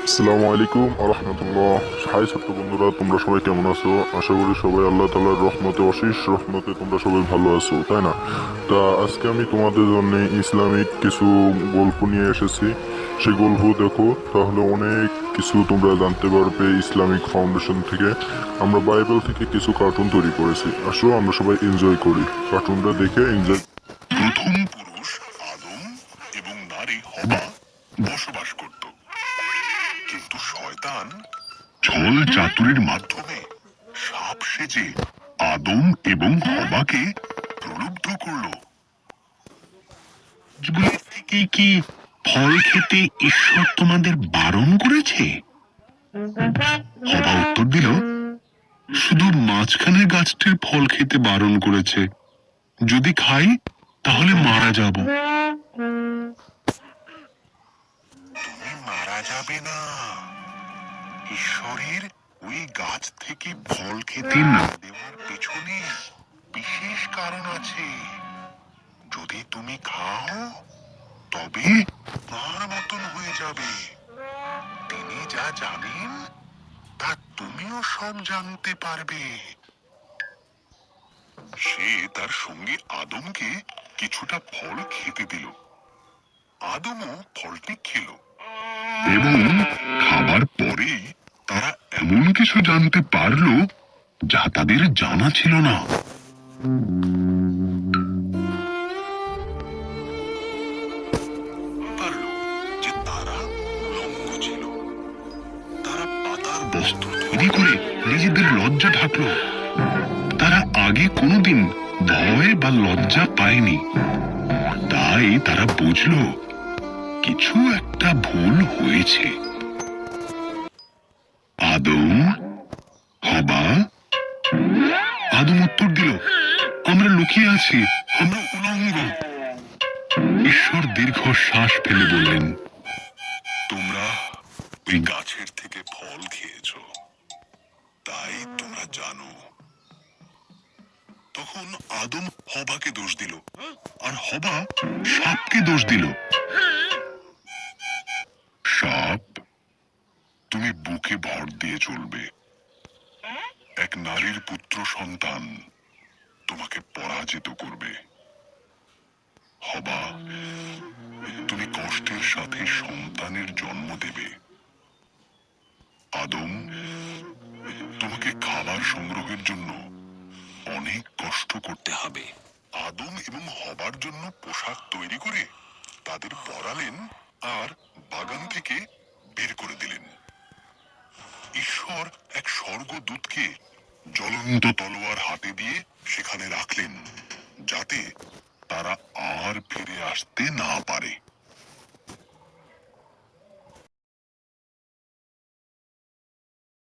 আসসালামু আলাইকুম আরহামতুল্লাহ। হাই ছোট্ট বন্ধুরা, তোমরা সবাই কেমন আছো? আশা করি সবাই আল্লাহ তাআলার রহমতে, অশেষ রহমতে তোমরা সবাই ভালো আছো, তাই না? তা আজকে আমি তোমাদের জন্য ইসলামিক কিছু গল্প নিয়ে এসেছি। সেই গল্প দেখো, তাহলে অনেক কিছু তোমরা জানতে পারবে ইসলামিক ফাউন্ডেশন থেকে। আমরা বাইবেল থেকে কিছু কার্টুন তৈরি করেছি, আসো আমরা সবাই এনজয় করি, কার্টুনটা দেখে এনজয়। প্রথম পুরুষ আদম এবং নারী হবা বসবাস করত, কিন্তু শয়তান ছল চাতুরির মাধ্যমে সাপ সেজে আদম এবং হবাকে প্রলুব্ধ করল। জীবনের থেকে কি ফল খেতে ঈশ্বর তোমাদের বারণ করেছে? হবা উত্তর দিল, শুধু মাঝখানের গাছটির ফল খেতে বারণ করেছে, যদি খাই তাহলে মারা যাব। তুমি মারা যাবে না, ঈশ্বরের ওই গাছ থেকে ফল খেতে না দেওয়ার পেছনে বিশেষ কারণ আছে। যদি তুমি খাও তবে তার মতন হয়ে যাবে। তিনি যা জানেন তা তুমিও সব জানতে পারবে। সে তার সঙ্গে আদমকে কিছুটা ফল খেতে দিল। আদমও ফলটি খেল এবং খাবার পরেই তারা এমন কিছু জানতে পারল যা তাদের জানা ছিল না। পারল যে তারা উলঙ্গ ছিল। তারা পাতার বস্ত্র তৈরি করে নিজেদের লজ্জা ঢাকলো। তারা আগে কোনোদিন ভয় বা লজ্জা পায়নি, তাই তারা বুঝলো কিছু একটা ভুল হয়েছে। আদম, হবা। আদম উত্তর দিল, আমরা লুকিয়ে আছি, আমরা উলঙ্গ। ঈশ্বর দীর্ঘ শ্বাস ফেলে বললেন, তোমরা ওই গাছের থেকে ফল খেয়েছ, তাই তোমরা জানো। তখন আদম হবাকে দোষ দিল, আর হবা সাপকে দোষ দিল। সাপ, তুমি বুকে ভর দিয়ে চলবে, এক নারীর পুত্র সন্তান তোমাকে পরাজিত করবে। হবা, তুমি কষ্টের সাথে সন্তানের জন্ম দেবে। আদম, তোমাকে খাবার সংগ্রহের জন্য অনেক কষ্ট করতে হবে। আদম এবং হবার জন্য পোশাক তৈরি করে তাদের পরালেন আর বাগান থেকে বের করে দিলেন। ঈশ্বর এক স্বর্গদূতকে জ্বলন্ত তলোয়ার হাতে দিয়ে সেখানে রাখলেন, যাতে তারা আর ফিরে আসতে না পারে।